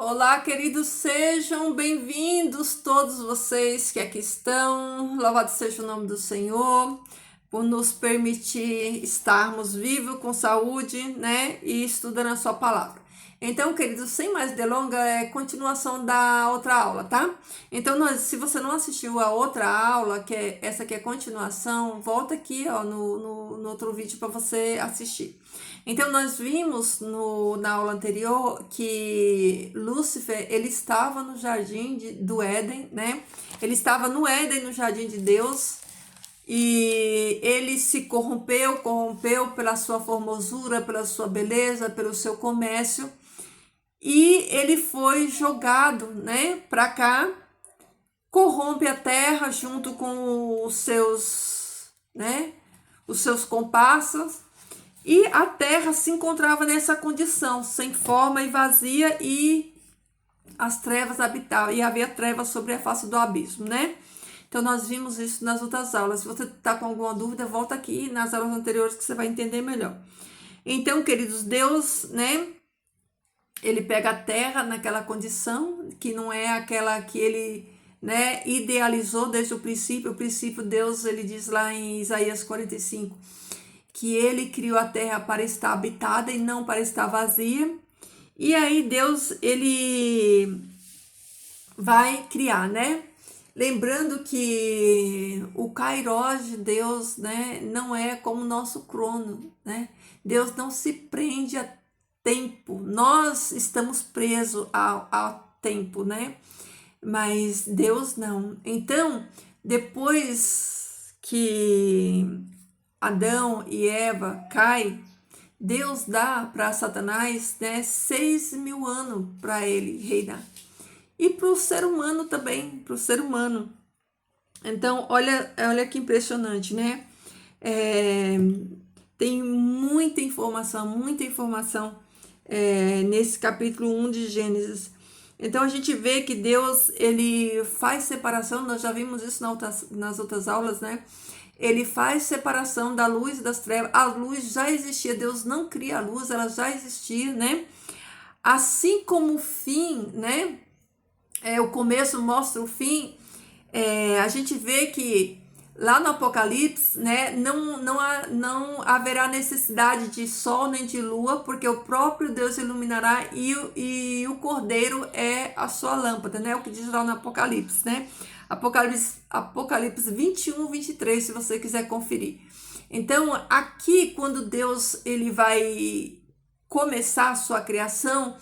Olá, queridos, sejam bem-vindos todos vocês que aqui estão. Louvado seja o nome do Senhor por nos permitir estarmos vivos, com saúde, né? E estudando a sua palavra. Então, queridos, sem mais delongas, é continuação da outra aula, tá? Então, se você não assistiu a outra aula, que é essa que é continuação, volta aqui, ó, no outro vídeo para você assistir. Então, nós vimos na aula anterior que Lúcifer, ele estava no jardim do Éden, né? Ele estava no Éden, no jardim de Deus, e ele se corrompeu pela sua formosura, pela sua beleza, pelo seu comércio, e ele foi jogado, né, para cá, corrompe a terra junto com os seus comparsas, e a terra se encontrava nessa condição, sem forma e vazia, e as trevas habitavam, e havia trevas sobre a face do abismo, né? Então, nós vimos isso nas outras aulas. Se você está com alguma dúvida, volta aqui nas aulas anteriores que você vai entender melhor. Então, queridos, Deus, né? Ele pega a terra naquela condição, que não é aquela que ele, né, idealizou desde o princípio. O princípio, Deus, ele diz lá em Isaías 45, que ele criou a terra para estar habitada e não para estar vazia. E aí Deus, ele vai criar, né? Lembrando que o Kairos de Deus, né, não é como o nosso crono, né? Deus não se prende a tempo. Nós estamos presos ao tempo, né? Mas Deus não. Então, depois que Adão e Eva caem, Deus dá para Satanás, né, 6.000 anos para ele reinar. E para o ser humano também, para o ser humano. Então, olha que impressionante, né? Tem muita informação nesse capítulo 1 de Gênesis. Então, a gente vê que Deus, ele faz separação, nós já vimos isso nas outras aulas, né? Ele faz separação da luz e das trevas. A luz já existia, Deus não cria a luz, ela já existia, né? Assim como o fim, né? O começo mostra o fim, a gente vê que lá no Apocalipse, né, não haverá necessidade de sol nem de lua, porque o próprio Deus iluminará e o Cordeiro é a sua lâmpada, né? O que diz lá no Apocalipse, né? Apocalipse 21, 23, se você quiser conferir. Então, aqui, quando Deus ele vai começar a sua criação,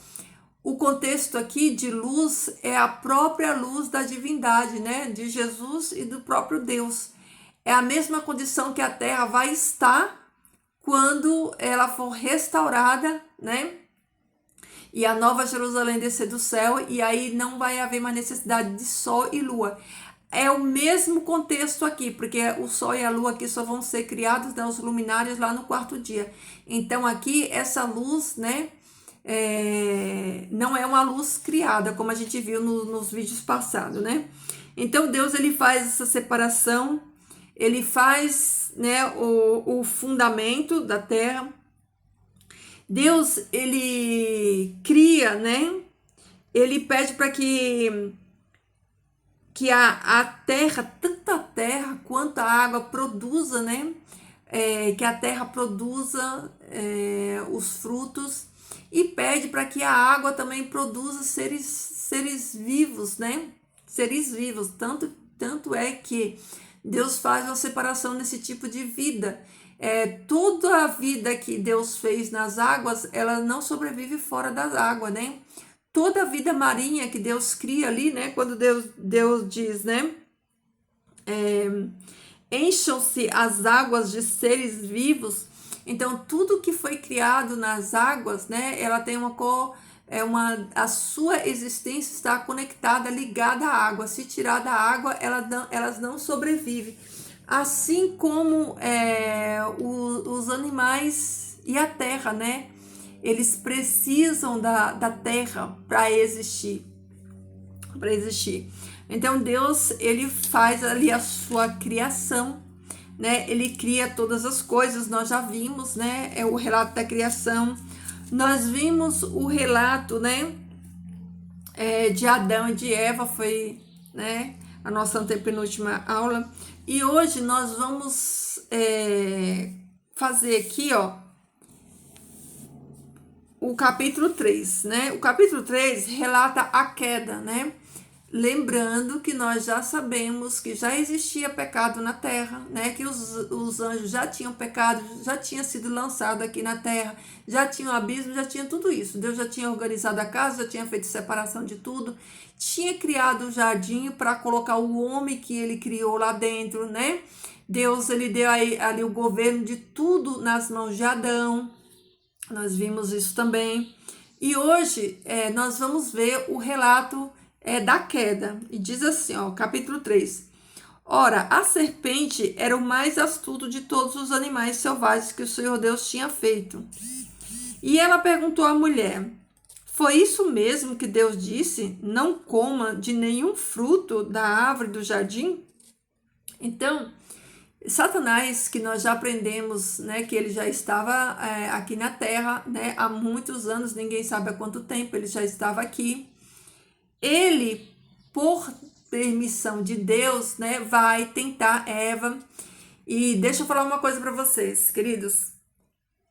o contexto aqui de luz é a própria luz da divindade, né? De Jesus e do próprio Deus. É a mesma condição que a terra vai estar quando ela for restaurada, né? E a nova Jerusalém descer do céu, e aí não vai haver mais necessidade de sol e lua. É o mesmo contexto aqui, porque o sol e a lua aqui só vão ser criados, né, os luminares lá no quarto dia. Então aqui essa luz, né, não é uma luz criada, como a gente viu nos vídeos passados, né? Então Deus ele faz essa separação, ele faz, né, o fundamento da terra. Deus ele cria, né? Ele pede para que a terra, tanto a terra quanto a água produza, né? Que a terra produza os frutos, e pede para que a água também produza seres vivos, né? Seres vivos. Tanto é que Deus faz uma separação nesse tipo de vida. Toda a vida que Deus fez nas águas, ela não sobrevive fora das águas, né? Toda a vida marinha que Deus cria ali, né? Quando Deus diz, né? Encham-se as águas de seres vivos. Então, tudo que foi criado nas águas, né? Ela tem uma cor, a sua existência está conectada, ligada à água. Se tirar da água, elas não sobrevivem. Assim como os animais e a terra, né? Eles precisam da terra para existir. Então Deus ele faz ali a sua criação, né? Ele cria todas as coisas. Nós já vimos, né? O relato da criação. Nós vimos o relato, né? de Adão e de Eva, foi, né, a nossa antepenúltima aula. E hoje nós vamos fazer aqui, ó, o capítulo 3, né? O capítulo 3 relata a queda, né? Lembrando que nós já sabemos que já existia pecado na terra, né? Que os anjos já tinham pecado, já tinha sido lançado aqui na terra, já tinha o abismo, já tinha tudo isso. Deus já tinha organizado a casa, já tinha feito separação de tudo, tinha criado o jardim para colocar o homem que ele criou lá dentro, né? Deus, ele deu ali o governo de tudo nas mãos de Adão. Nós vimos isso também. E hoje nós vamos ver o relato da queda. E diz assim, ó, capítulo 3. Ora, a serpente era o mais astuto de todos os animais selvagens que o Senhor Deus tinha feito. E ela perguntou à mulher: foi isso mesmo que Deus disse? Não coma de nenhum fruto da árvore do jardim? Então, Satanás, que nós já aprendemos, né, que ele já estava aqui na Terra, né, há muitos anos, ninguém sabe há quanto tempo ele já estava aqui. Ele, por permissão de Deus, né, vai tentar Eva. E deixa eu falar uma coisa para vocês, queridos.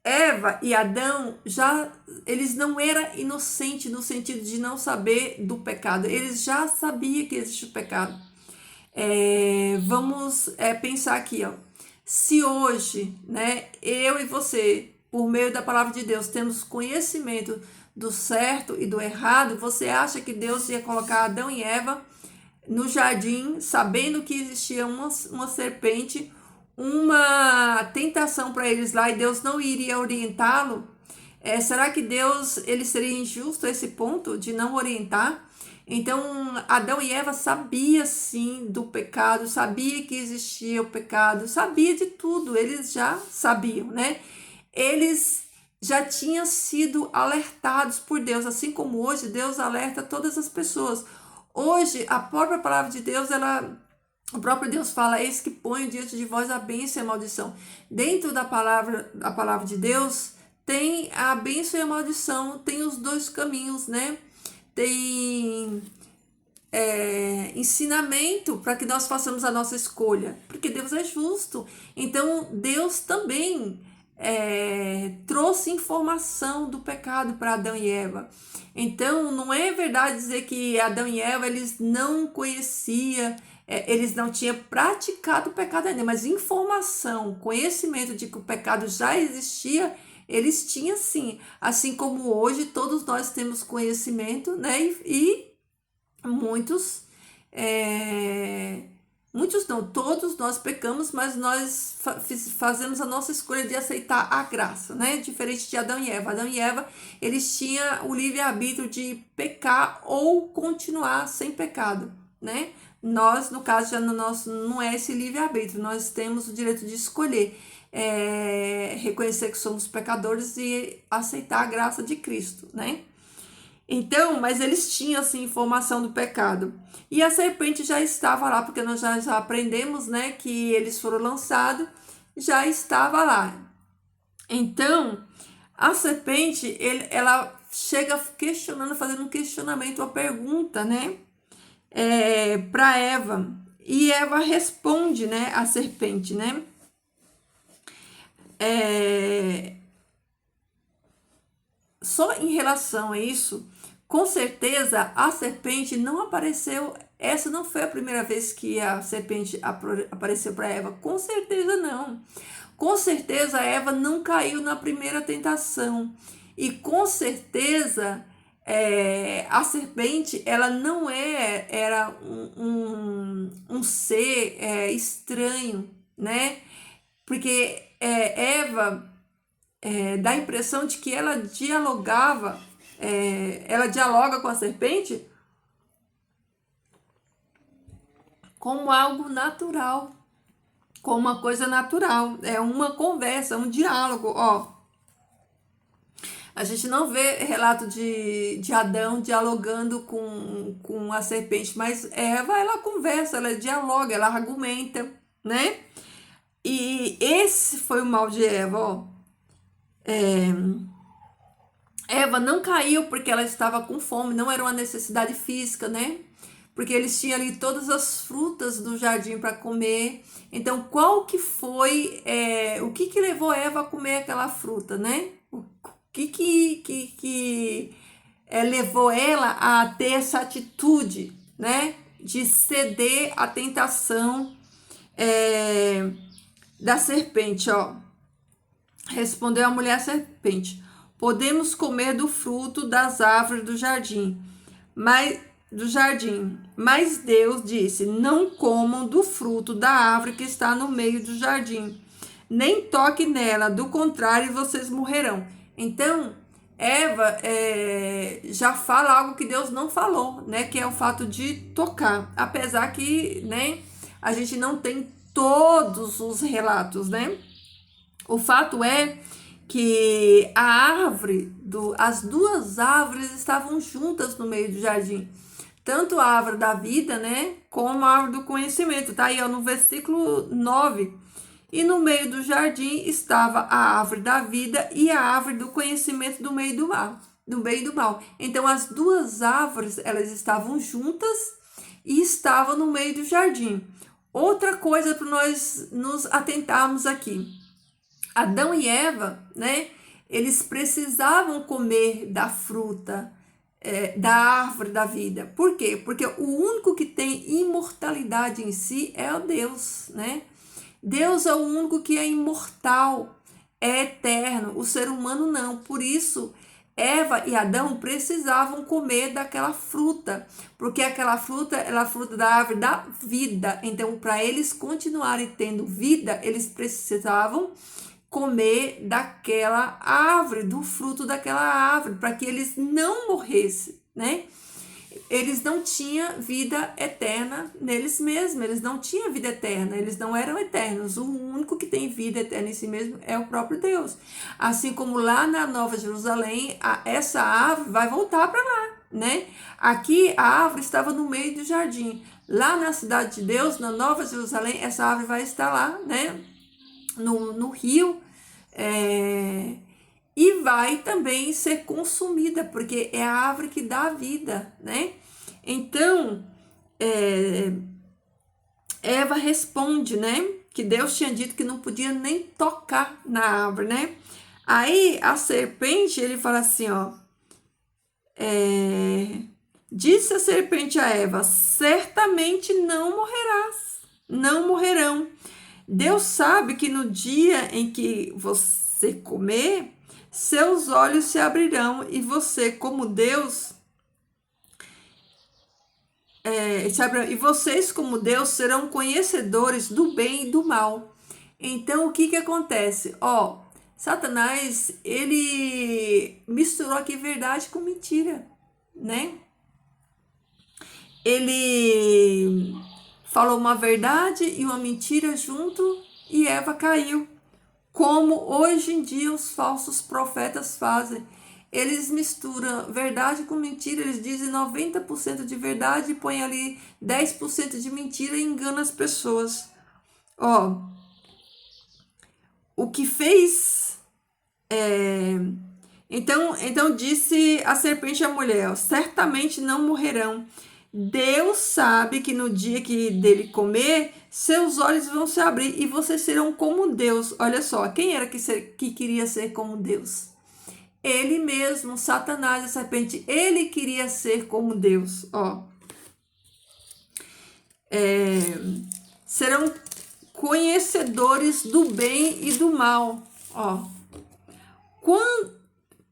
Eva e Adão eles não eram inocentes no sentido de não saber do pecado. Eles já sabiam que existe o pecado. Vamos pensar aqui, ó. Se hoje, né, eu e você, por meio da palavra de Deus, temos conhecimento do certo e do errado, você acha que Deus ia colocar Adão e Eva no jardim, sabendo que existia uma serpente, uma tentação para eles lá, e Deus não iria orientá-lo? Será que Deus ele seria injusto a esse ponto de não orientar? Então, Adão e Eva sabia sim do pecado, sabia que existia o pecado, sabia de tudo, eles já sabiam, né? Eles já tinham sido alertados por Deus, assim como hoje Deus alerta todas as pessoas. Hoje, a própria palavra de Deus, o próprio Deus fala: eis que ponho diante de vós a bênção e a maldição. Dentro da palavra de Deus, tem a bênção e a maldição, tem os dois caminhos, né? Tem ensinamento para que nós façamos a nossa escolha, porque Deus é justo. Então, Deus também trouxe informação do pecado para Adão e Eva. Então, não é verdade dizer que Adão e Eva eles não conheciam, eles não tinham praticado o pecado ainda, mas informação, conhecimento de que o pecado já existia, eles tinham sim. Assim como hoje todos nós temos conhecimento, né? E muitos, muitos não, todos nós pecamos, mas nós fazemos a nossa escolha de aceitar a graça, né? Diferente de Adão e Eva. Adão e Eva, eles tinham o livre-arbítrio de pecar ou continuar sem pecado, né? Nós, no caso, já no nosso, não é esse livre-arbítrio, nós temos o direito de escolher, reconhecer que somos pecadores e aceitar a graça de Cristo, né? Então, mas eles tinham assim informação do pecado. E a serpente já estava lá, porque nós já aprendemos, né, que eles foram lançados, já estava lá. Então, a serpente, ela chega questionando, fazendo um questionamento, uma pergunta, né, para Eva. E Eva responde, né, a serpente, né? Só em relação a isso, com certeza a serpente não apareceu. Essa não foi a primeira vez que a serpente apareceu para Eva. Com certeza não. Com certeza Eva não caiu na primeira tentação. E com certeza a serpente ela não era um ser estranho, né? Porque Eva dá a impressão de que ela dialoga com a serpente como algo natural, como uma coisa natural, é uma conversa, um diálogo, ó. A gente não vê relato de Adão dialogando com a serpente, mas Eva, ela conversa, ela dialoga, ela argumenta, né? E esse foi o mal de Eva, ó. Eva não caiu porque ela estava com fome, não era uma necessidade física, né? Porque eles tinham ali todas as frutas do jardim para comer. Então, qual que foi, o que que levou Eva a comer aquela fruta, né? O que levou ela a ter essa atitude, né? De ceder à tentação da serpente, ó. Respondeu a mulher serpente: podemos comer do fruto das árvores do jardim. Mas Deus disse: não comam do fruto da árvore que está no meio do jardim, nem toque nela, do contrário vocês morrerão. Então, Eva já fala algo que Deus não falou, né? Que é o fato de tocar. Apesar que, né, a gente não tem todos os relatos, né? O fato é que as duas árvores estavam juntas no meio do jardim. Tanto a árvore da vida, né, como a árvore do conhecimento. Tá aí, ó, no versículo 9. E no meio do jardim estava a árvore da vida e a árvore do conhecimento do meio do mal. Então, as duas árvores, elas estavam juntas e estavam no meio do jardim. Outra coisa para nós nos atentarmos aqui. Adão e Eva, né? Eles precisavam comer da fruta, da árvore da vida. Por quê? Porque o único que tem imortalidade em si é o Deus, né? Deus é o único que é imortal, é eterno. O ser humano não. Por isso, Eva e Adão precisavam comer daquela fruta, porque aquela fruta era a fruta da árvore da vida. Então, para eles continuarem tendo vida, eles precisavam comer daquela árvore, do fruto daquela árvore, para que eles não morressem, né? Eles não tinham vida eterna neles mesmos, eles não tinham vida eterna, eles não eram eternos. O único que tem vida eterna em si mesmo é o próprio Deus. Assim como lá na Nova Jerusalém, essa árvore vai voltar para lá, né? Aqui a árvore estava no meio do jardim. Lá na cidade de Deus, na Nova Jerusalém, essa árvore vai estar lá, né? No rio, e vai também ser consumida, porque é a árvore que dá a vida, né? Então, Eva responde, né? Que Deus tinha dito que não podia nem tocar na árvore, né? Aí a serpente, ele fala assim, ó. Disse a serpente a Eva: certamente não morrerás, não morrerão. Deus sabe que no dia em que você comer, seus olhos se abrirão e você, como Deus, e vocês, como Deus, serão conhecedores do bem e do mal. Então, o que que acontece? Ó, Satanás, ele misturou aqui verdade com mentira, né? Ele falou uma verdade e uma mentira junto e Eva caiu. Como hoje em dia os falsos profetas fazem. Eles misturam verdade com mentira, eles dizem 90% de verdade e põem ali 10% de mentira e enganam as pessoas. Ó, o que fez... Então disse a serpente à mulher: ó, certamente não morrerão. Deus sabe que no dia que dele comer, seus olhos vão se abrir e vocês serão como Deus. Olha só, quem era que queria ser como Deus? Ele mesmo, Satanás, a serpente, ele queria ser como Deus. Ó, serão conhecedores do bem e do mal. Ó,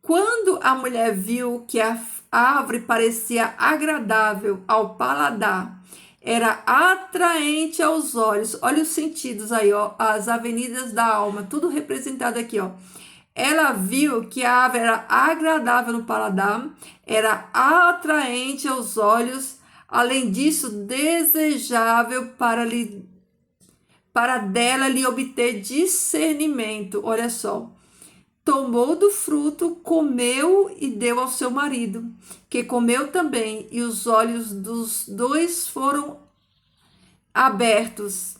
quando a mulher viu que a árvore parecia agradável ao paladar, era atraente aos olhos. Olha os sentidos aí, ó, as avenidas da alma, tudo representado aqui, ó. Ela viu que a árvore era agradável no paladar, era atraente aos olhos, além disso, desejável para dela lhe obter discernimento. Olha só. Tomou do fruto, comeu e deu ao seu marido, que comeu também, e os olhos dos dois foram abertos,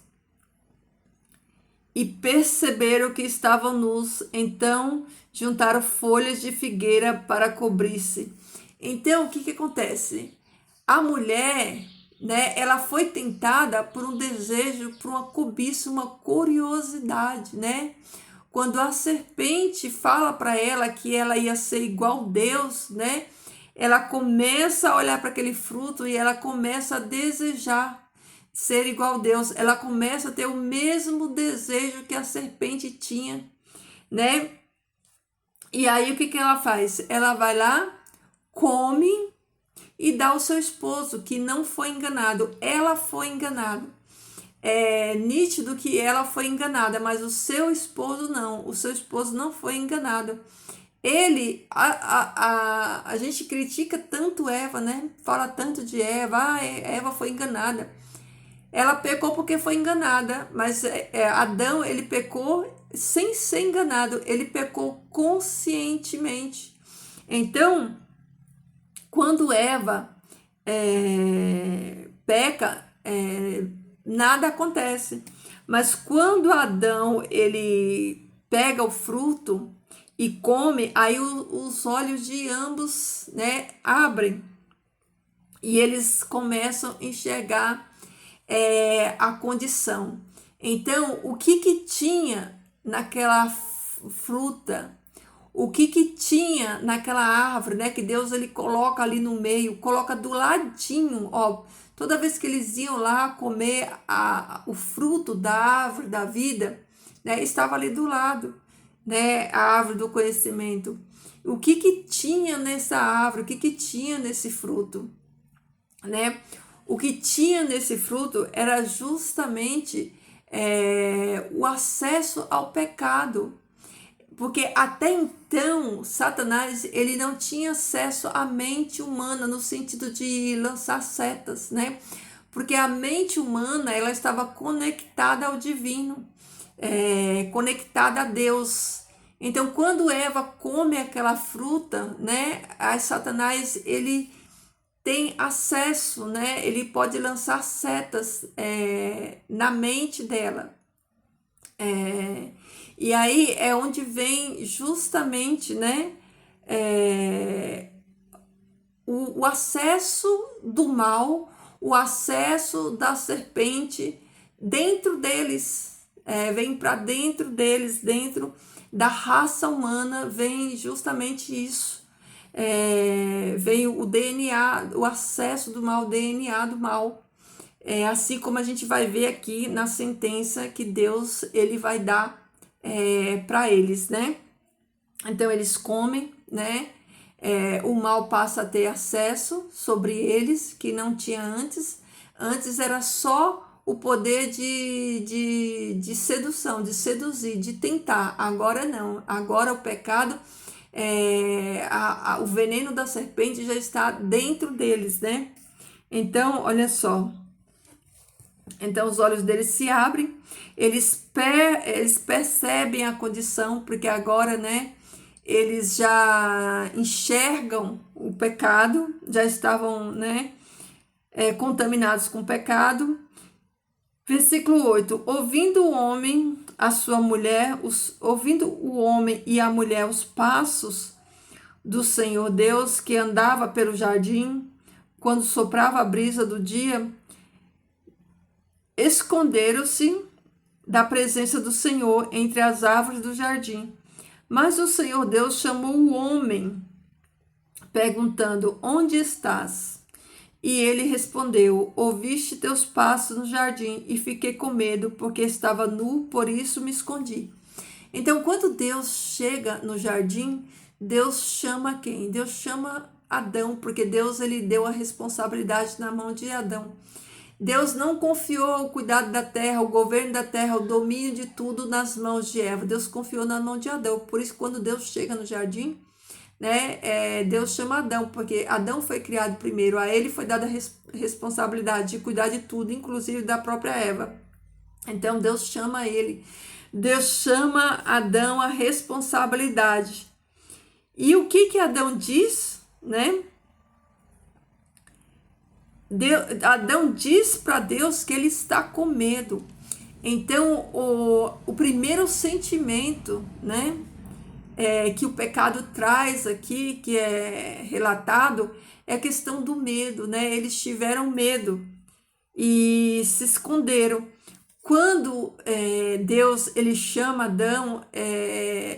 e perceberam que estavam nus, então juntaram folhas de figueira para cobrir-se. Então, o que que acontece? A mulher, né, ela foi tentada por um desejo, por uma cobiça, uma curiosidade, né? Quando a serpente fala para ela que ela ia ser igual a Deus, né? Ela começa a olhar para aquele fruto e ela começa a desejar ser igual a Deus. Ela começa a ter o mesmo desejo que a serpente tinha, né? E aí o que que ela faz? Ela vai lá, come e dá ao seu esposo, que não foi enganado. Ela foi enganada. É nítido que ela foi enganada, mas o seu esposo não. O seu esposo não foi enganado. A gente critica tanto Eva, né? Fala tanto de Eva, Eva foi enganada. Ela pecou porque foi enganada, mas Adão, ele pecou sem ser enganado, ele pecou conscientemente. Então, quando Eva peca, nada acontece. Mas quando Adão ele pega o fruto e come, aí os olhos de ambos, né, abrem e eles começam a enxergar a condição. Então, o que que tinha naquela fruta? O que que tinha naquela árvore, né? Que Deus ele coloca ali no meio, coloca do ladinho, ó. Toda vez que eles iam lá comer o fruto da árvore da vida, né? Estava ali do lado, né? A árvore do conhecimento. O que que tinha nessa árvore? O que que tinha nesse fruto, né? O que tinha nesse fruto era justamente o acesso ao pecado. Porque até então, Satanás, ele não tinha acesso à mente humana no sentido de lançar setas, né? Porque a mente humana, ela estava conectada ao divino, conectada a Deus. Então, quando Eva come aquela fruta, né? A Satanás, ele tem acesso, né? Ele pode lançar setas na mente dela. E aí é onde vem justamente, né, o acesso do mal, o acesso da serpente dentro deles, vem para dentro deles, dentro da raça humana, vem justamente isso. Vem o DNA, o acesso do mal, o DNA do mal. Assim como a gente vai ver aqui na sentença que Deus ele vai dar para eles, né? Então eles comem, né? O mal passa a ter acesso sobre eles, que não tinha antes. Antes era só o poder de sedução, de seduzir, de tentar. Agora não. Agora o pecado, o veneno da serpente já está dentro deles, né? Então, olha só. Então os olhos deles se abrem, eles percebem a condição, porque agora, né, eles já enxergam o pecado, já estavam, né, contaminados com o pecado. Versículo 8: ouvindo o homem e a mulher os passos do Senhor Deus que andava pelo jardim, quando soprava a brisa do dia, esconderam-se da presença do Senhor entre as árvores do jardim. Mas o Senhor Deus chamou o homem, perguntando: onde estás? E ele respondeu: ouviste teus passos no jardim e fiquei com medo, porque estava nu, por isso me escondi. Então, quando Deus chega no jardim, Deus chama quem? Deus chama Adão, porque Deus ele deu a responsabilidade na mão de Adão. Deus não confiou o cuidado da terra, o governo da terra, o domínio de tudo nas mãos de Eva. Deus confiou na mão de Adão. Por isso, quando Deus chega no jardim, né, Deus chama Adão, porque Adão foi criado primeiro. A ele foi dada a responsabilidade de cuidar de tudo, inclusive da própria Eva. Então, Deus chama ele. Deus chama Adão a responsabilidade. E o que Adão diz, né? Adão diz para Deus que ele está com medo. Então, o primeiro sentimento, né, que o pecado traz aqui, que é relatado, é a questão do medo, né? Eles tiveram medo e se esconderam. Quando Deus ele chama Adão,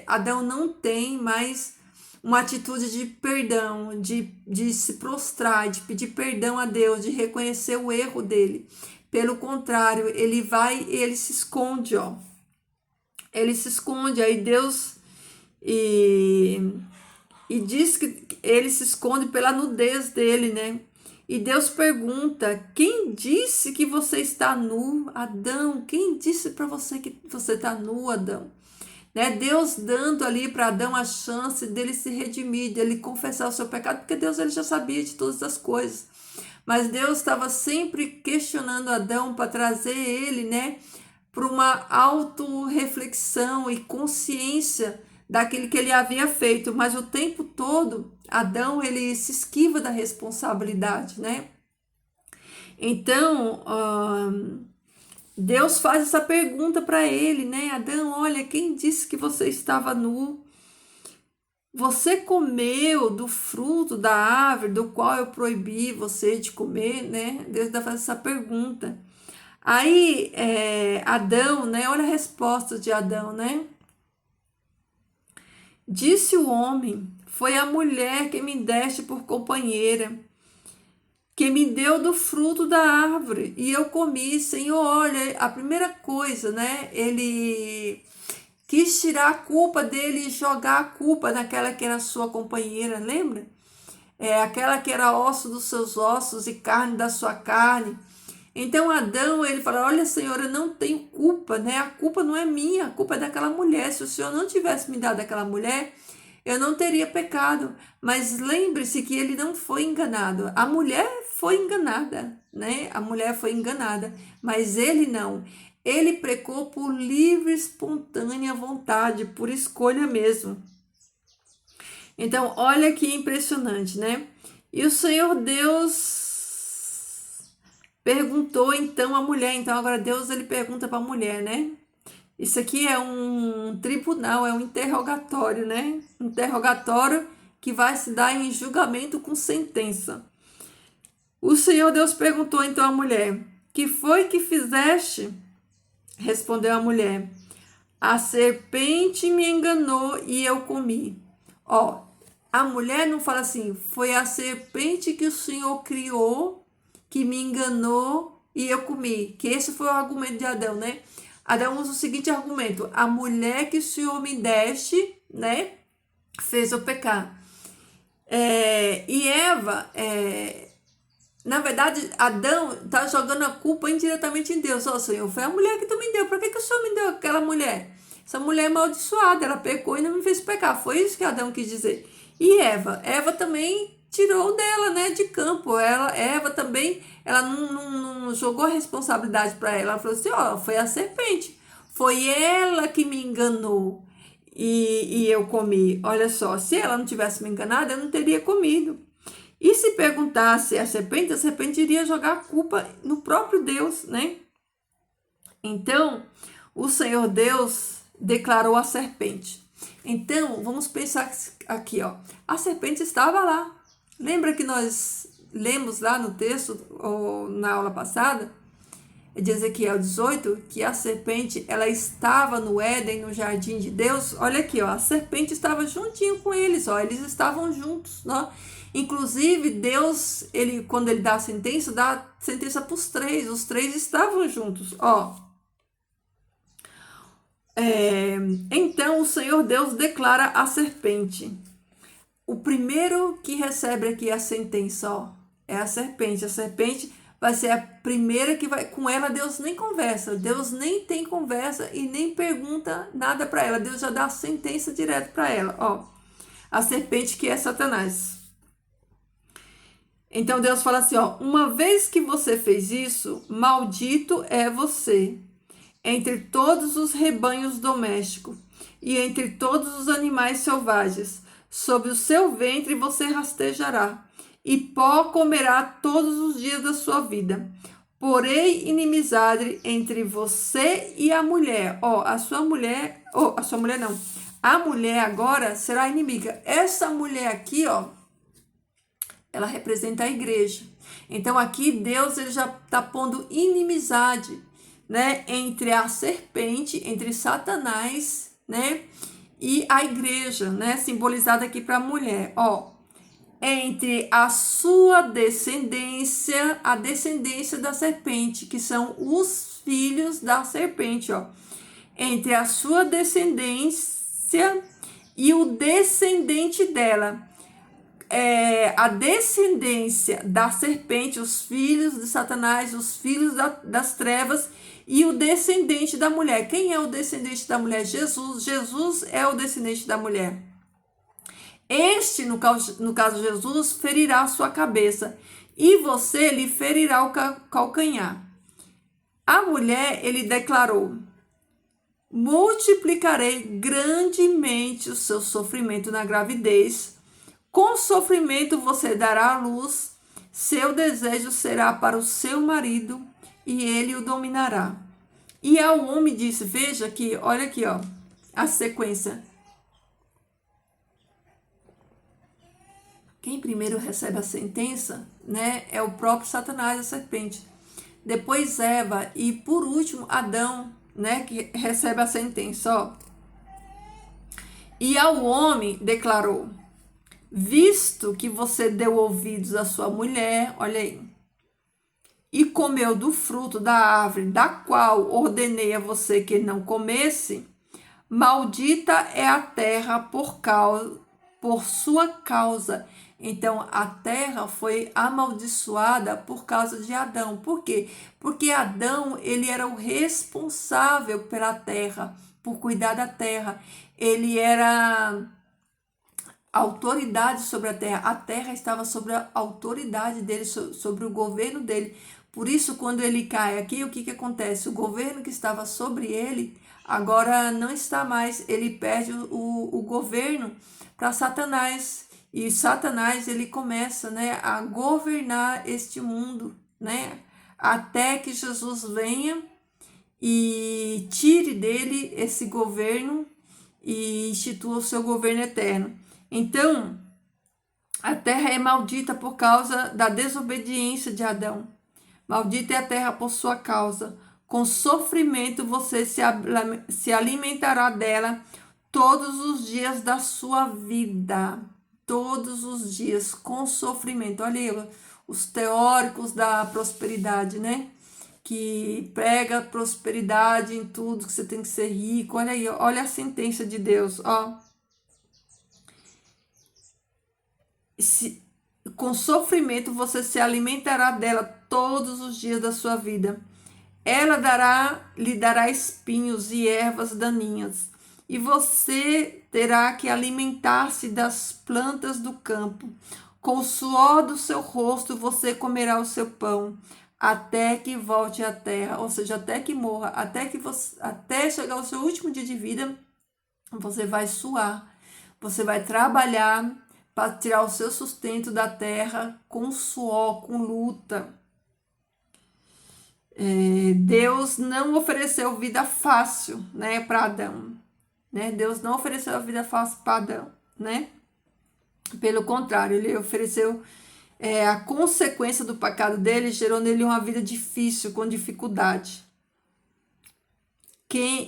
Adão não tem mais uma atitude de perdão, de se prostrar, de pedir perdão a Deus, de reconhecer o erro dele. Pelo contrário, ele vai e ele se esconde, ó. Ele se esconde, aí Deus e diz que ele se esconde pela nudez dele, né? E Deus pergunta: quem disse que você está nu, Adão? Quem disse para você que você está nu, Adão? Né? Deus dando ali para Adão a chance dele se redimir, dele confessar o seu pecado, porque Deus ele já sabia de todas as coisas. Mas Deus estava sempre questionando Adão para trazer ele, né, para uma autorreflexão e consciência daquilo que ele havia feito, mas o tempo todo Adão ele se esquiva da responsabilidade, né? Então Deus faz essa pergunta para ele, né? Adão, olha, quem disse que você estava nu? Você comeu do fruto da árvore do qual eu proibi você de comer, né? Deus está fazendo essa pergunta. Aí Adão, né? Olha a resposta de Adão, né? Disse o homem: foi a mulher que me deste por companheira, que me deu do fruto da árvore, e eu comi. Senhor, olha, a primeira coisa, né? Ele quis tirar a culpa dele e jogar a culpa naquela que era sua companheira, lembra? Aquela que era osso dos seus ossos e carne da sua carne. Então Adão, ele fala: olha, Senhor, eu não tenho culpa, né? A culpa não é minha, a culpa é daquela mulher. Se o Senhor não tivesse me dado aquela mulher, eu não teria pecado. Mas lembre-se que ele não foi enganado. A mulher foi enganada, né? A mulher foi enganada, mas ele não. Ele pecou por livre, espontânea vontade, por escolha mesmo. Então, olha que impressionante, né? E o Senhor Deus perguntou então à mulher. Então agora Deus ele pergunta para a mulher, né? Isso aqui é um tribunal, é um interrogatório, né? Interrogatório que vai se dar em julgamento com sentença. O Senhor Deus perguntou então à mulher: que foi que fizeste? Respondeu a mulher: a serpente me enganou e eu comi. Ó, a mulher não fala assim: foi a serpente que o Senhor criou que me enganou e eu comi. Que esse foi o argumento de Adão, né? Adão usa o seguinte argumento: a mulher que o Senhor me deste, né, fez eu pecar. E Eva, na verdade, Adão está jogando a culpa indiretamente em Deus. Ó, Senhor, foi a mulher que tu me deu. Para que o Senhor me deu aquela mulher? Essa mulher é amaldiçoada, ela pecou e não me fez pecar. Foi isso que Adão quis dizer. E Eva também tirou dela, né, de campo. Eva também, ela não jogou a responsabilidade para ela. Ela falou assim: ó, foi a serpente. Foi ela que me enganou e eu comi. Olha só, se ela não tivesse me enganado, eu não teria comido. E se perguntasse a serpente iria jogar a culpa no próprio Deus, né? Então, o Senhor Deus declarou a serpente. Então, vamos pensar aqui, ó. A serpente estava lá. Lembra que nós lemos lá no texto, ou na aula passada, de Ezequiel 18, que a serpente, ela estava no Éden, no jardim de Deus? Olha aqui, ó, a serpente estava juntinho com eles, ó, eles estavam juntos, ó. Inclusive, Deus, quando ele dá a sentença para os três. Os três estavam juntos, ó. Então, o Senhor Deus declara a serpente. O primeiro que recebe aqui a sentença, ó, é a serpente. A serpente vai ser a primeira que vai... Com ela, Deus nem conversa. Deus nem tem conversa e nem pergunta nada para ela. Deus já dá a sentença direto para ela, ó. A serpente que é Satanás. Então Deus fala assim, ó: uma vez que você fez isso, maldito é você entre todos os rebanhos domésticos e entre todos os animais selvagens. Sobre o seu ventre você rastejará, e pó comerá todos os dias da sua vida. Porém, inimizade entre você e a mulher. Ó, a sua mulher não. A mulher agora será inimiga. Essa mulher aqui, ó, ela representa a igreja. Então aqui Deus ele já está pondo inimizade, né, entre a serpente, entre Satanás, né, e a igreja, né, simbolizada aqui para a mulher, ó, entre a sua descendência, a descendência da serpente, que são os filhos da serpente, ó, entre a sua descendência e o descendente dela. A descendência da serpente, os filhos de Satanás, os filhos das trevas e o descendente da mulher. Quem é o descendente da mulher? Jesus. Jesus é o descendente da mulher. Este, no caso Jesus, ferirá a sua cabeça e você lhe ferirá o calcanhar. A mulher, ele declarou: multiplicarei grandemente o seu sofrimento na gravidez. Com sofrimento você dará à luz, seu desejo será para o seu marido e ele o dominará. E ao homem disse, veja aqui, olha aqui, ó, a sequência. Quem primeiro recebe a sentença, né, é o próprio Satanás, a serpente. Depois Eva e por último Adão, né, que recebe a sentença, ó. E ao homem declarou: visto que você deu ouvidos à sua mulher, olha aí, e comeu do fruto da árvore da qual ordenei a você que não comesse, maldita é a terra por sua causa. Então a terra foi amaldiçoada por causa de Adão. Por quê? Porque Adão, ele era o responsável pela terra, por cuidar da terra. Ele era autoridade sobre a terra estava sobre a autoridade dele, sobre o governo dele. Por isso, quando ele cai aqui, o que acontece? O governo que estava sobre ele, agora não está mais, ele perde o governo para Satanás, e Satanás, ele começa, né, a governar este mundo, né, até que Jesus venha e tire dele esse governo e institua o seu governo eterno. Então, a terra é maldita por causa da desobediência de Adão. Maldita é a terra por sua causa. Com sofrimento você se alimentará dela todos os dias da sua vida. Todos os dias, com sofrimento. Olha aí, os teóricos da prosperidade, né? Que prega prosperidade em tudo, que você tem que ser rico. Olha aí, olha a sentença de Deus, ó. Com sofrimento você se alimentará dela todos os dias da sua vida. Ela lhe dará espinhos e ervas daninhas, e você terá que alimentar-se das plantas do campo. Com o suor do seu rosto você comerá o seu pão, até que volte à terra, ou seja, até que morra, até chegar ao seu último dia de vida, você vai suar, você vai trabalhar para tirar o seu sustento da terra com suor, com luta. Deus não ofereceu vida fácil, né, para Adão, né? Deus não ofereceu a vida fácil para Adão, né? Pelo contrário, ele ofereceu a consequência do pecado dele, gerou nele uma vida difícil, com dificuldade.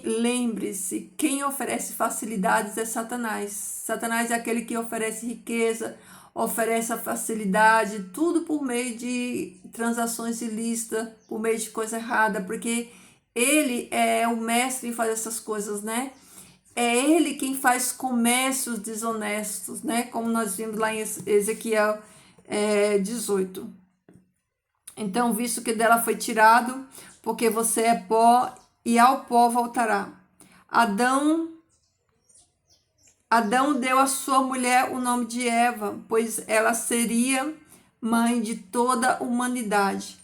Lembre-se, quem oferece facilidades é Satanás. Satanás é aquele que oferece riqueza, oferece a facilidade, tudo por meio de transações ilícitas, por meio de coisa errada, porque ele é o mestre em fazer essas coisas, né? É ele quem faz comércios desonestos, né? Como nós vimos lá em Ezequiel 18. Então, visto que dela foi tirado, porque você é pó e ao pó voltará. Adão deu à sua mulher o nome de Eva, pois ela seria mãe de toda a humanidade.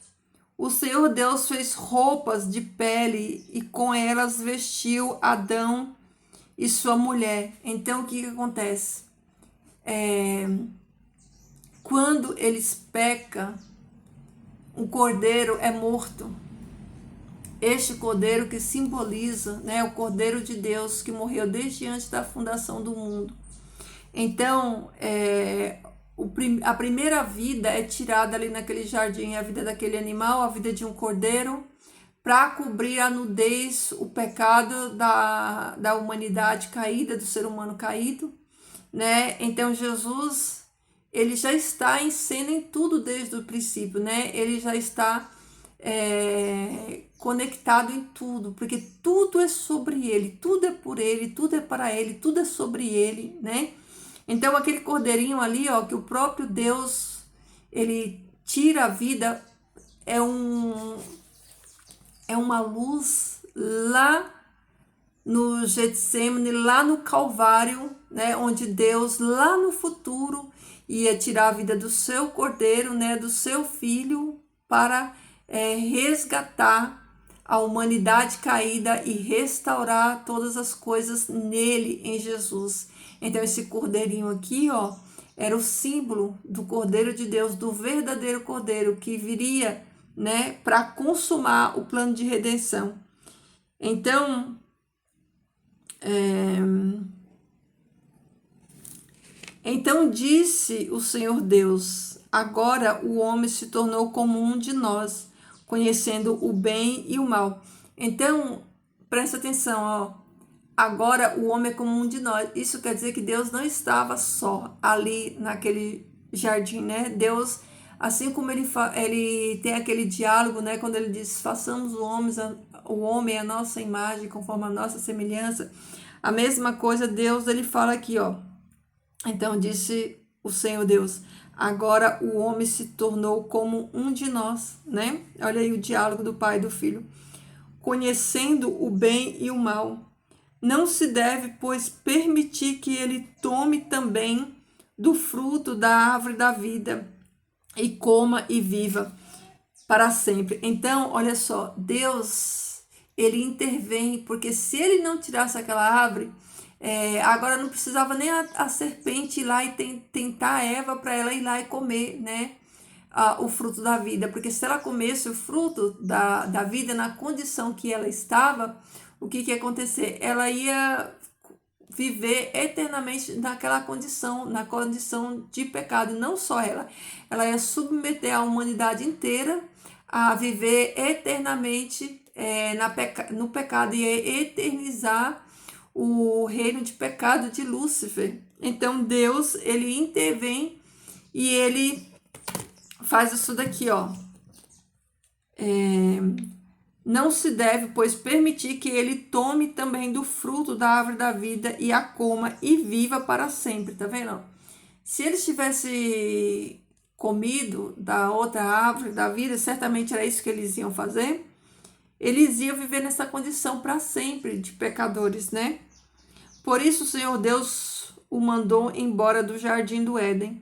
O Senhor Deus fez roupas de pele e com elas vestiu Adão e sua mulher. Então, o que acontece? Quando eles pecam, um cordeiro é morto. Este cordeiro que simboliza, né, o Cordeiro de Deus que morreu desde antes da fundação do mundo. Então, a primeira vida é tirada ali naquele jardim, a vida daquele animal, a vida de um cordeiro, para cobrir a nudez, o pecado da humanidade caída, do ser humano caído, né? Então, Jesus, ele já está em cena em tudo desde o princípio, né? Ele já está conectado em tudo, porque tudo é sobre ele, tudo é por ele, tudo é para ele, tudo é sobre ele, né? Então aquele cordeirinho ali, ó, que o próprio Deus, ele tira a vida, é uma luz lá no Getsemane, lá no Calvário, né, onde Deus lá no futuro ia tirar a vida do seu cordeiro, né, do seu filho, para resgatar a humanidade caída e restaurar todas as coisas nele, em Jesus. Então esse cordeirinho aqui, ó, era o símbolo do Cordeiro de Deus, do verdadeiro Cordeiro que viria, né, para consumar o plano de redenção. Então, então disse o Senhor Deus: agora o homem se tornou como um de nós, conhecendo o bem e o mal. Então, presta atenção, ó. Agora o homem é como um de nós. Isso quer dizer que Deus não estava só ali naquele jardim, né? Deus, assim como ele tem aquele diálogo, né? Quando ele diz: façamos o homem a nossa imagem, conforme a nossa semelhança. A mesma coisa Deus, ele fala aqui, ó. Então disse o Senhor Deus: agora o homem se tornou como um de nós, né? Olha aí o diálogo do pai e do filho. Conhecendo o bem e o mal. Não se deve, pois, permitir que ele tome também do fruto da árvore da vida e coma e viva para sempre. Então, olha só, Deus, ele intervém, porque se ele não tirasse aquela árvore, agora não precisava nem a serpente ir lá e tentar a Eva para ela ir lá e comer, né? O fruto da vida, porque se ela comesse o fruto da vida na condição que ela estava, o que ia acontecer? Ela ia viver eternamente naquela condição, na condição de pecado. Não só ela ia submeter a humanidade inteira a viver eternamente no pecado, e eternizar o reino de pecado de Lúcifer. Então Deus, ele intervém e ele faz isso daqui, ó. Não se deve, pois, permitir que ele tome também do fruto da árvore da vida e a coma e viva para sempre, tá vendo? Se eles tivessem comido da outra árvore da vida, certamente era isso que eles iam fazer. Eles iam viver nessa condição para sempre de pecadores, né? Por isso o Senhor Deus o mandou embora do jardim do Éden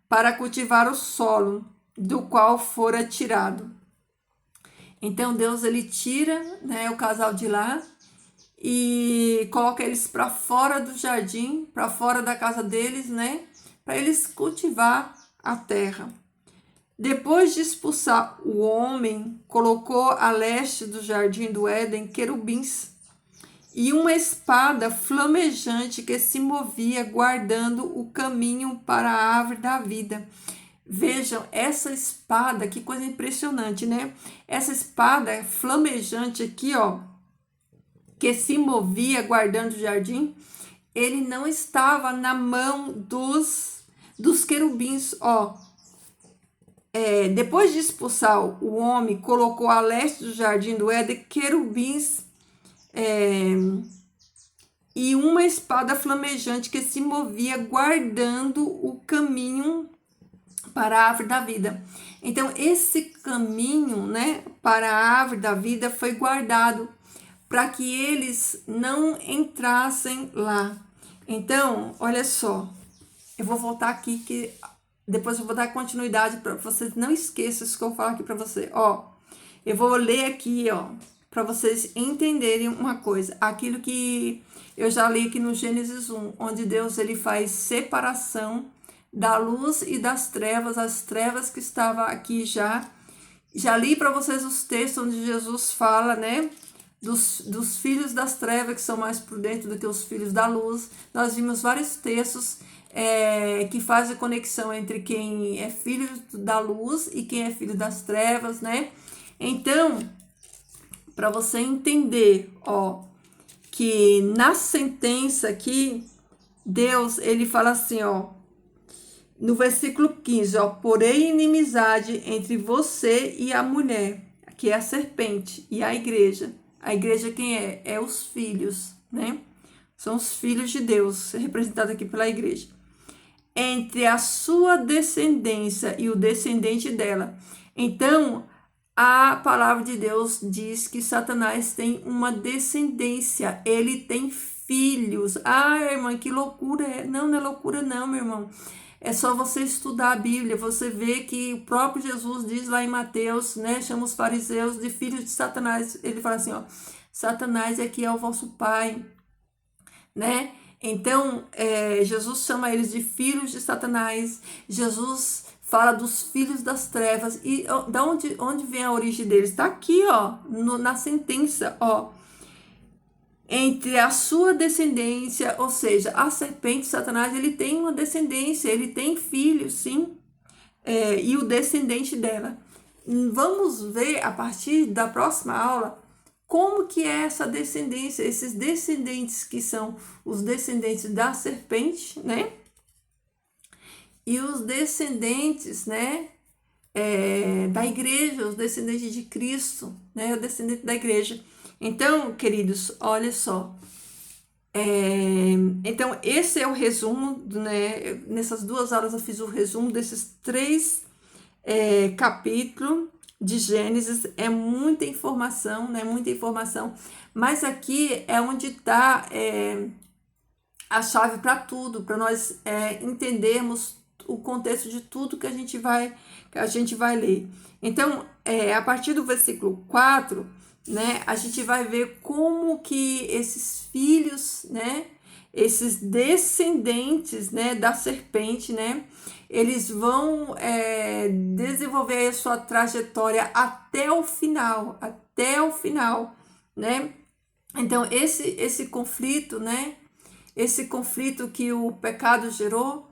para cultivar o solo do qual fora tirado. Então Deus, ele tira, né, o casal de lá e coloca eles para fora do jardim, para fora da casa deles, né, para eles cultivar a terra. Depois de expulsar o homem, colocou a leste do jardim do Éden querubins e uma espada flamejante que se movia, guardando o caminho para a árvore da vida. Vejam essa espada, que coisa impressionante, né? Essa espada flamejante aqui, ó, que se movia guardando o jardim, ele não estava na mão dos querubins, ó. Depois de expulsar o homem, colocou a leste do jardim do Éden querubins e uma espada flamejante que se movia guardando o caminho para a árvore da vida. Então, esse caminho, né, para a árvore da vida foi guardado para que eles não entrassem lá. Então, olha só, eu vou voltar aqui que depois eu vou dar continuidade para vocês não esqueçam isso que eu vou falar aqui para você. Ó, eu vou ler aqui, ó, para vocês entenderem uma coisa. Aquilo que eu já li aqui no Gênesis 1, onde Deus, ele faz separação da luz e das trevas, as trevas que estavam aqui já, Já li para vocês os textos onde Jesus fala, né, dos filhos das trevas, que são mais prudentes do que os filhos da luz. Nós vimos vários textos que fazem conexão entre quem é filho da luz e quem é filho das trevas, né? Então, para você entender, ó, que na sentença aqui, Deus, ele fala assim, ó, no versículo 15, ó, porém inimizade entre você e a mulher, que é a serpente, e a igreja. A igreja quem é? É os filhos, né? São os filhos de Deus, representados aqui pela igreja. Entre a sua descendência e o descendente dela. Então, a palavra de Deus diz que Satanás tem uma descendência, ele tem filhos. Ah, irmã, que loucura é. Não, não é loucura não, meu irmão. É só você estudar a Bíblia, você vê que o próprio Jesus diz lá em Mateus, né, chama os fariseus de filhos de Satanás. Ele fala assim, ó, Satanás é que é o vosso pai, né? Então, Jesus chama eles de filhos de Satanás. Jesus fala dos filhos das trevas. E da onde vem a origem deles? Está aqui, ó, na sentença, ó. Entre a sua descendência, ou seja, a serpente, Satanás, ele tem uma descendência, ele tem filhos, sim, e o descendente dela. Vamos ver a partir da próxima aula como que é essa descendência, esses descendentes que são os descendentes da serpente, né? E os descendentes, né, da igreja, os descendentes de Cristo, né, o descendente da igreja. Então, queridos, olha só. Então, esse é o resumo, né? Nessas 2 aulas eu fiz o resumo desses 3 capítulos de Gênesis. É muita informação, né? Muita informação. Mas aqui é onde está a chave para tudo, para nós entendermos o contexto de tudo que a gente vai ler. Então, a partir do versículo 4, né, a gente vai ver como que esses filhos, né, esses descendentes, né, da serpente, né, eles vão desenvolver a sua trajetória até o final, né? Então, esse conflito, né, esse conflito que o pecado gerou,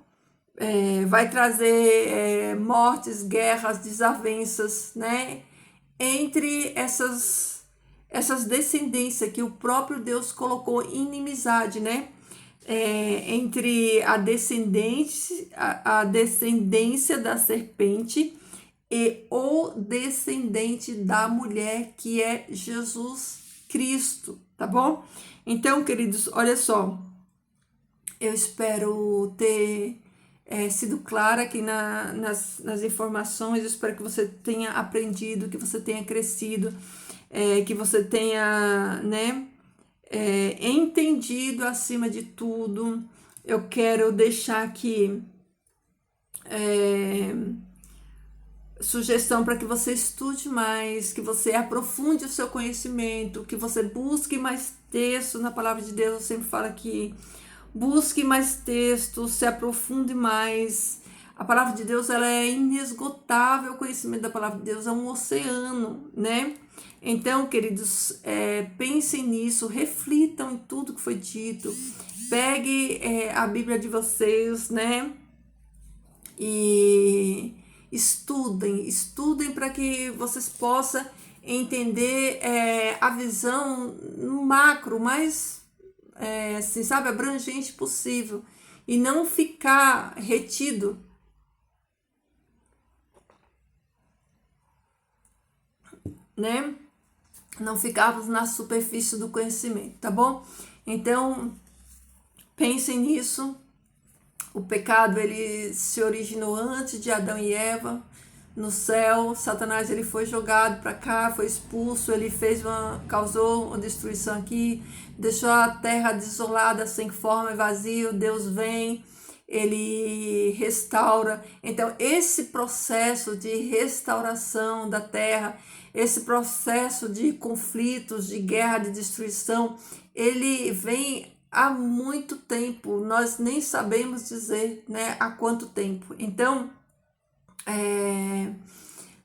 vai trazer mortes, guerras, desavenças, né, entre essas descendências que o próprio Deus colocou em inimizade, né? Entre a descendência da serpente e o descendente da mulher, que é Jesus Cristo, tá bom? Então, queridos, olha só, eu espero ter sido clara aqui nas informações. Eu espero que você tenha aprendido, que você tenha crescido, que você tenha, né, entendido acima de tudo. Eu quero deixar aqui sugestão para que você estude mais, que você aprofunde o seu conhecimento, que você busque mais texto na palavra de Deus. Eu sempre falo aqui, busque mais textos, se aprofunde mais. A palavra de Deus, ela é inesgotável. O conhecimento da palavra de Deus é um oceano, né? Então, queridos, pensem nisso, reflitam em tudo que foi dito, pegue a Bíblia de vocês, né? E estudem para que vocês possam entender a visão no macro, mais assim, sabe, abrangente possível, e não ficar retido, né? Não ficarmos na superfície do conhecimento, tá bom? Então, pensem nisso. O pecado, ele se originou antes de Adão e Eva no céu. Satanás, ele foi jogado para cá, foi expulso, ele causou uma destruição aqui, deixou a terra desolada, sem forma e vazio. Deus vem, ele restaura. Então, esse processo de restauração da terra, esse processo de conflitos, de guerra, de destruição, ele vem há muito tempo. Nós nem sabemos dizer, né, há quanto tempo. Então,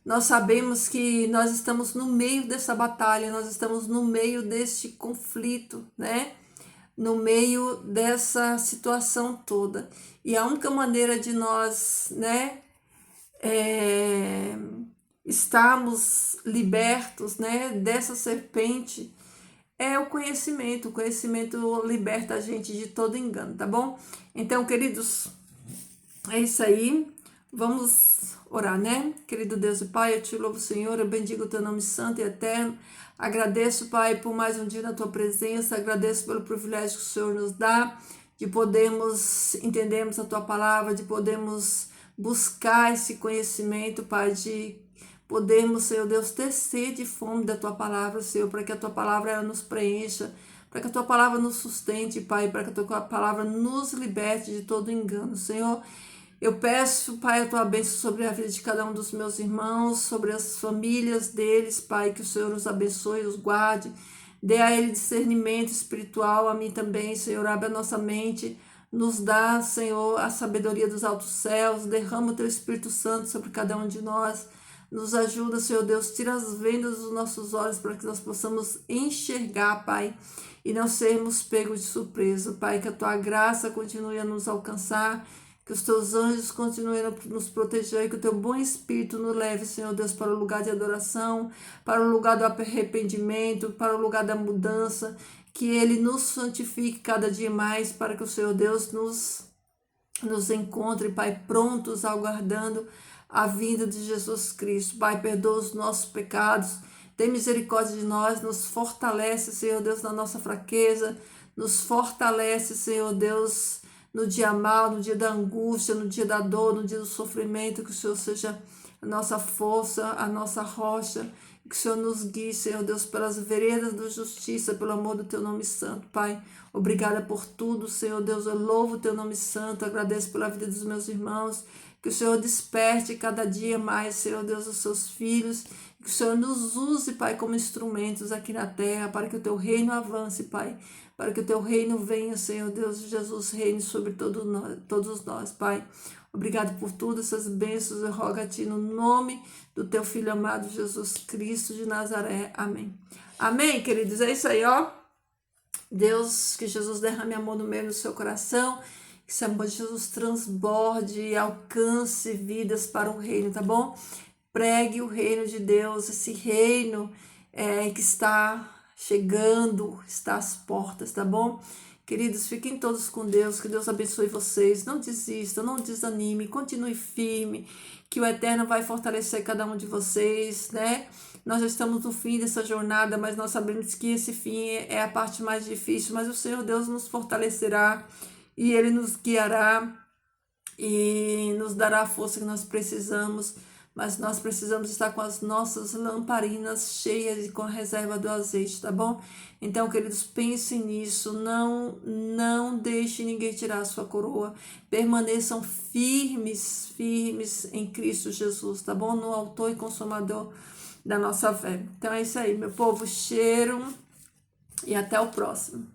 Nós sabemos que nós estamos no meio dessa batalha, nós estamos no meio deste conflito, né? No meio dessa situação toda. E a única maneira de nós, né, estarmos libertos, né, dessa serpente é o conhecimento. O conhecimento liberta a gente de todo engano, tá bom? Então, queridos, é isso aí. Vamos orar, né? Querido Deus e Pai, eu te louvo, Senhor, eu bendigo o teu nome santo e eterno. Agradeço, Pai, por mais um dia na tua presença. Agradeço pelo privilégio que o Senhor nos dá de podermos entendermos a tua palavra, de podermos buscar esse conhecimento, Pai, de podermos, Senhor Deus, ter sede e fome da tua palavra, Senhor, para que a tua palavra ela nos preencha, para que a tua palavra nos sustente, Pai, para que a tua palavra nos liberte de todo engano, Senhor. Eu peço, Pai, a tua bênção sobre a vida de cada um dos meus irmãos, sobre as famílias deles, Pai, que o Senhor os abençoe, os guarde, dê a ele discernimento espiritual, a mim também, Senhor, abre a nossa mente, nos dá, Senhor, a sabedoria dos altos céus, derrama o teu Espírito Santo sobre cada um de nós, nos ajuda, Senhor Deus, tira as vendas dos nossos olhos para que nós possamos enxergar, Pai, e não sermos pegos de surpresa, Pai, que a tua graça continue a nos alcançar, que os teus anjos continuem a nos proteger, que o teu bom Espírito nos leve, Senhor Deus, para o lugar de adoração, para o lugar do arrependimento, para o lugar da mudança, que ele nos santifique cada dia mais, para que o Senhor Deus nos encontre, Pai, prontos, aguardando a vinda de Jesus Cristo. Pai, perdoa os nossos pecados, tem misericórdia de nós, nos fortalece, Senhor Deus, na nossa fraqueza, nos fortalece, Senhor Deus, no dia mal, no dia da angústia, no dia da dor, no dia do sofrimento, que o Senhor seja a nossa força, a nossa rocha, que o Senhor nos guie, Senhor Deus, pelas veredas da justiça, pelo amor do teu nome santo, Pai. Obrigada por tudo, Senhor Deus, eu louvo o teu nome santo, agradeço pela vida dos meus irmãos, que o Senhor desperte cada dia mais, Senhor Deus, os seus filhos, que o Senhor nos use, Pai, como instrumentos aqui na terra, para que o teu reino avance, Pai, para que o teu reino venha, Senhor Deus, Jesus reine sobre todos nós, Pai. Obrigado por tudo, essas bênçãos, eu rogo a Ti no nome do Teu Filho amado, Jesus Cristo de Nazaré. Amém. Amém, queridos? É isso aí, ó. Deus, que Jesus derrame amor no meio do seu coração, que esse amor de Jesus transborde e alcance vidas para o reino, tá bom? Pregue o reino de Deus, esse reino que está chegando, está às portas, tá bom? Queridos, fiquem todos com Deus, que Deus abençoe vocês, não desistam, não desanime, continue firme, que o Eterno vai fortalecer cada um de vocês, né? Nós já estamos no fim dessa jornada, mas nós sabemos que esse fim é a parte mais difícil, mas o Senhor Deus nos fortalecerá e Ele nos guiará e nos dará a força que nós precisamos, mas nós precisamos estar com as nossas lamparinas cheias e com a reserva do azeite, tá bom? Então, queridos, pensem nisso, não deixe ninguém tirar a sua coroa, permaneçam firmes em Cristo Jesus, tá bom? No autor e consumador da nossa fé. Então é isso aí, meu povo, cheiro e até o próximo.